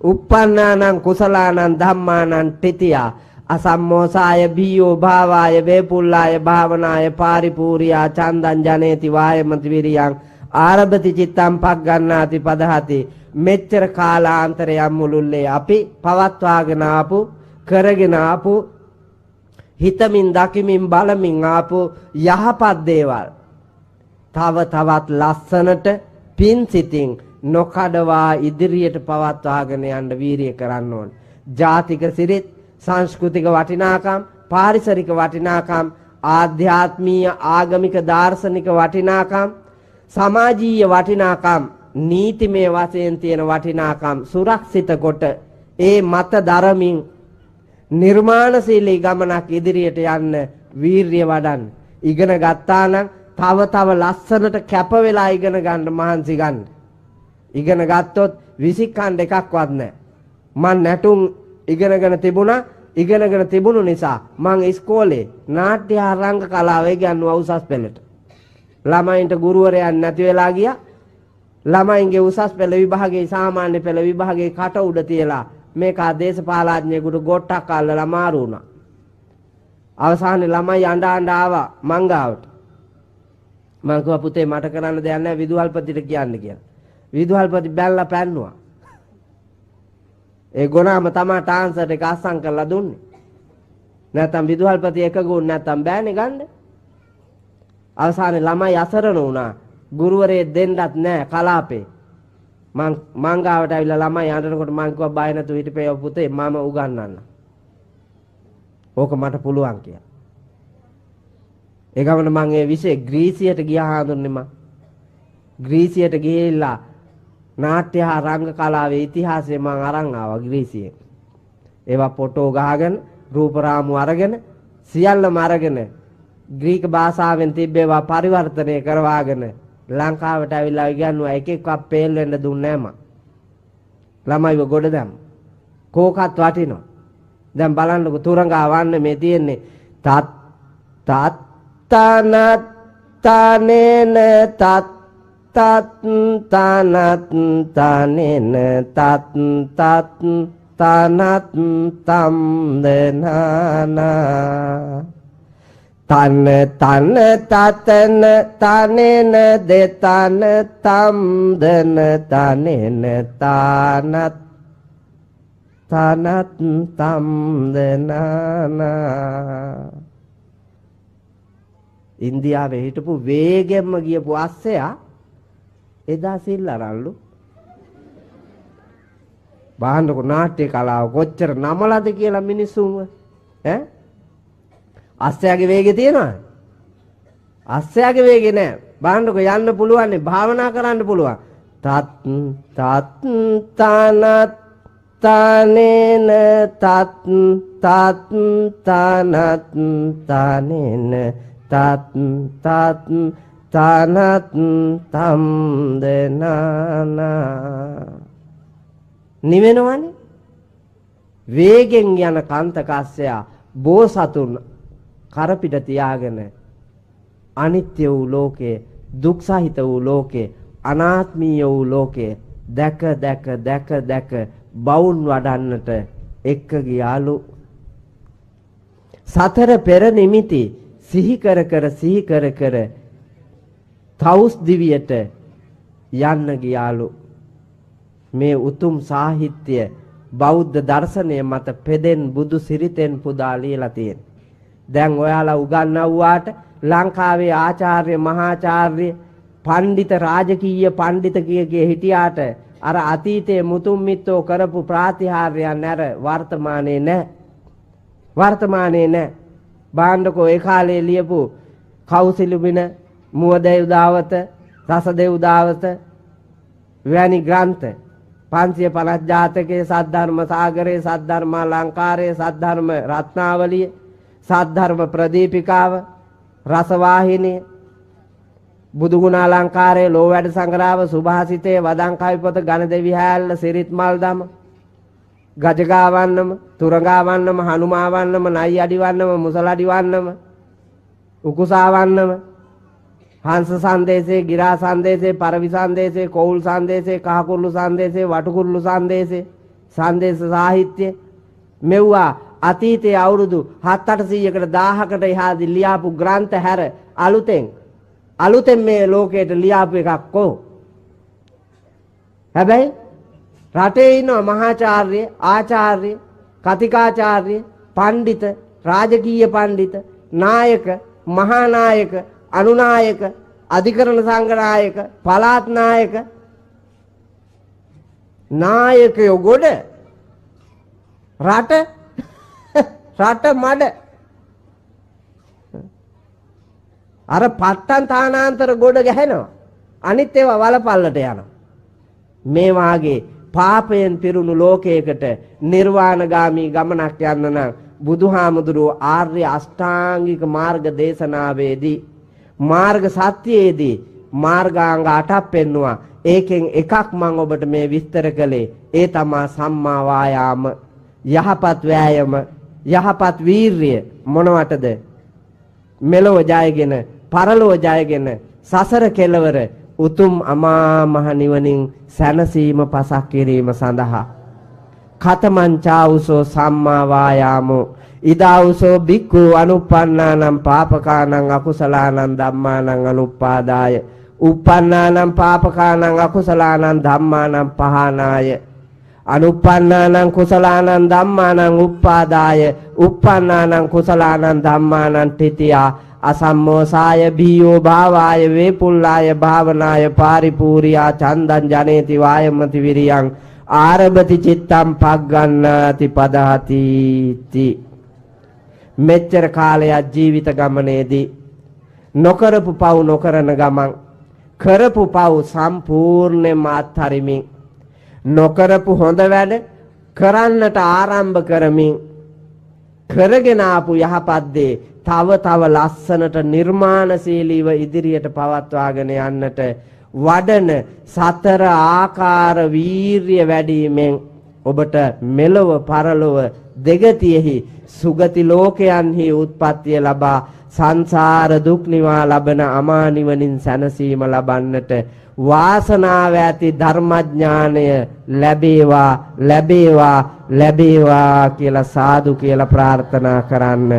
uppannānaṁ කුසලානං ධම්මානං තිතියා අසම්මෝසාය බියෝ භාවාය වේපුල්ලාය භාවනාය පාරිපූර්යා චන්දං ජනේති වායමති විරියං ආරභති චිත්තං පග්ගණ්ණාති පදහති. මෙච්චර කාලාන්තරයක් මුළුල්ලේ අපි පවත්වාගෙන ආපු කරගෙන ආපු හිතමින් දකිමින් බලමින් ආපු යහපත් දේවල් තව තවත් ලස්සනට පින් සිතින් නොකඩවා ඉදිරියට පවත්වාගෙන යන්න වීරිය කරන්න ඕන. ජාතික සිරිත්, සංස්කෘතික වටිනාකම්, පාරිසරික වටිනාකම්, ආධ්‍යාත්මීය ආගමික දාර්ශනික වටිනාකම්, සමාජීය වටිනාකම්, නීතිමය වශයෙන් තියෙන වටිනාකම් සුරක්ෂිත කොට ඒ මත දරමින් නිර්මාණශීලී ගමනක් ඉදිරියට යන්න වීරිය වඩන්න. ඉගෙන ගත්තා නම් තව ලස්සනට කැප වෙලා ඉගෙන ගන්න මහන්සි ගන්න. ඉගෙන ගත්තොත් විසිකණ්ඩ එකක්වත් නැහැ. මං නැටුම් ඉගෙනගෙන තිබුණු නිසා මං ඉස්කෝලේ නාට්‍ය රංග කලාව ඉගෙනුවා උසස් පෙළට. ළමයින්ට ගුරුවරයෙක් නැති වෙලා ගියා. ළමයින්ගේ උසස් පෙළ විභාගයේ සාමාන්‍ය පෙළ විභාගයේ කට උඩ තියලා මේක දේශපාලඥයෙකුට ගොට්ටක් අල්ලලා මාරු වුණා. අවසානයේ ළමයි අඬ ආවා මං ගාවට. මං කිව්වා පුතේ මට කරන්න දෙයක් නැහැ විදුහල්පතිට කියන්න කියලා. විදුහල්පති බැලලා පැන්නුවා. ඒ ගොනාම තමයි ට්‍රාන්ස්ෆර් එක අස්සම් කරලා දුන්නේ. නැත්තම් විදුහල්පති එක ගුණ නැත්තම් බෑනේ ගන්න. අවසානයේ ළමයි අසරණ වුණා. ගුරුවරයෙක් දෙන්නත් නැහැ කලාපේ. මං ගාවට ඇවිල්ලා ළමයි අඬනකොට මං කිව්වා බය නැතුව හිටපේ පුතේ මම උගන්වන්නම්. ඕක මට පුළුවන් කියලා. ඒ ගමන මං ඒ විෂය ග්‍රීසියට ගියා හඳුන්නේ මං. ග්‍රීසියට ගිහිල්ලා නාට්‍ය හා රංග කලාවේ ඉතිහාසය මං අරන් ආවා ග්‍රීසියෙන්. ඒවා ෆොටෝ ගහගෙන රූප රාමු අරගෙන සියල්ලම අරගෙන ග්‍රීක භාෂාවෙන් තිබ්බේවා පරිවර්තනය කරවාගෙන ලංකාවට ඇවිල්ලා ඉගෙනුවා. එකෙක්වත් පේල් වෙන්න දුන්නේ නැහැ මං. ළමයිව ගොඩ දැම්ම. කෝකත් වටිනවා. දැන් බලන්නකො තුරංගා වන්න මේ තියෙන්නේ තත් තනත් තනේන තත් තත් තනත් තනේන තත් තත් තනත් තම් දනානා තන තන තතන තනේන දෙතන තම් දන තනේන තනත් තනත් තම් දනානා. ඉන්දියාවේ හිටපු වේගෙන්ම ගියපු අස්සයා එදා සිල් අරන්ලු. බාන්නකො නාට්‍ය කලාව කොච්චර නමලද කියලා මිනිස්සුන්ව ඈ. අස්සයාගේ වේගය තියනවද? අස්සයාගේ වේගය නෑ. බාන්නකො යන්න පුළුවන් නේ භාවනා කරන්න පුළුවන්. තත් තත් තනත් තනේන තත් තත් තනත් තනේන තත් තත් තනත් තම් දනානා. නිවෙනවනේ. වේගෙන් යන කාන්තකස්සයා බෝසතුන් කරපිට තියාගෙන අනිත්‍ය වූ ලෝකේ, දුක් සහිත වූ ලෝකේ, අනාත්මීය වූ ලෝකේ දැක දැක බවුන් වඩන්නට එක්ක ගියාලු. සතර පෙර නිමිති සිහි කර කර තවුස් දිවියට යන්න ගියාලු. මේ උතුම් සාහිත්‍ය බෞද්ධ දර්ශනය මත පෙදෙන් බුදු සිරිතෙන් පුදා ලියලා තියෙන. දැන් ඔයාලා උගන්වුවාට ලංකාවේ ආචාර්ය මහාචාර්ය පඬිත රාජකීය පඬිත කිය හිටියාට අර අතීතයේ මුතුන් මිත්තෝ කරපු ප්‍රාතිහාර්යයන් නැර වර්තමානයේ නැහැ. බාණ්ඩකෝ ඒ කාලේ ලියපු කෞසිලුබින, මුවදේ උදාවත, රසදේ උදාවත වැනි ග්‍රන්ථ 550 ජාතකයේ, සද්ධර්ම සාගරේ, සද්ධර්ම ලංකාරයේ, සද්ධර්ම රත්නාවලිය, සද්ධර්ම ප්‍රදීපිකාව, රසවාහිනිය, බුදුගුණ අලංකාරයේ, ලෝ වැඩ සංග්‍රහව, සුභාසිතේ, වදන් කවි පොත, ගණදෙවි හැල්ල, සිරිත් මල්දම, ගජගාවන්නම, තුරගාවන්නම, හනුමාවන්නම, නයි අඩිවන්නම, මුසල අඩිවන්නම, උකුසාවන්නම, හංස සංදේශේ, ගිරා සංදේශේ, පරවි සංදේශේ, කෝල් සංදේශේ, කහකුරුළු සංදේශේ, වටුකුරුළු සංදේශේ, සංදේශ සාහිත්‍ය මෙව්වා අතීතයේ අවුරුදු 7-800කට 1000කට එහාදී ලියාපු ග්‍රන්ථ හැර අලුතෙන් මේ ලෝකයට ලියාපු එකක් කො. හැබැයි රටේ ඉන්න මහාචාර්ය, ආචාර්ය, කතිකාචාර්ය, පඬිත, රාජකීය පඬිත, නායක, මහානායක, අනුනායක, අධිකරණ සංඝනායක, පළාත් නායක නායකයෝ ගොඩ රට මඩ අර පත්තන් තානාන්තර ගොඩ ගැහෙනවා. අනිත් ඒවා වලපල්ලට යනවා. මේ වාගේ පාපයෙන් පිරුණු ලෝකයකට නිර්වාණගාමී ගමනක් යන්න නම් බුදුහාමුදුරුවෝ ආර්ය අෂ්ටාංගික මාර්ග දේශනාවේදී මාර්ග සත්‍යයේදී මාර්ගාංග 8ක් පෙන්නවා. ඒකෙන් එකක් මම ඔබට මේ විස්තර කළේ. ඒ තමා සම්මා වායාම, යහපත් වෑයම, යහපත් වීර්ය. මොනවටද? මෙලොව ජයගෙන, පරලොව ජයගෙන, සසර කෙලවර උතුම් අමා මහ නිවනින් සැනසීම පසක් කිරීම සඳහා කතමං චාඋසෝ සම්මා වායාමෝ ඉදාඋසෝ බික්ඛු අනුප්පන්නානම් පාපකානං අකුසලානං ධම්මානං අනුප්පාදාය uppannānaṁ pāpakānaṁ akusalaanaṁ dhammānaṁ pahānāya anuppannānaṁ kusalānaṁ dhammānaṁ uppādāya uppannānaṁ kusalānaṁ dhammānaṁ titiyā asammosāya bhiyo bhāvāya vepullāya bhāvanāya pāripūriyā candaṁ janeti vāyamati viriyaṁ ārabati cittaṁ paggannāti padahati ti මෙච්චර කාලයක් ජීවිත ගමනේදී නොකරපු පව් නොකරන ගමන් කරපු පව් සම්පූර්ණයෙන්ම අත්හරිමින් නොකරපු හොඳ වැඩ කරන්නට ආරම්භ කරමින් කරගෙන ආපු යහපත් දේ තව ලස්සනට නිර්මාණශීලීව ඉදිරියට පවත්වාගෙන යන්නට වඩන සතර ආකාර වීර්ය වැඩිමෙන් ඔබට මෙලොව පරලොව දෙගතියෙහි සුගති ලෝකයන්හි උත්පත්තිය ලබා සංසාර දුක් නිවා ලබන අමා නිවනින් සැනසීම ලබන්නට වාසනාව ඇති ධර්මඥානය ලැබේවා ලැබේවා ලැබේවා කියලා සාදු කියලා ප්‍රාර්ථනා කරන්න.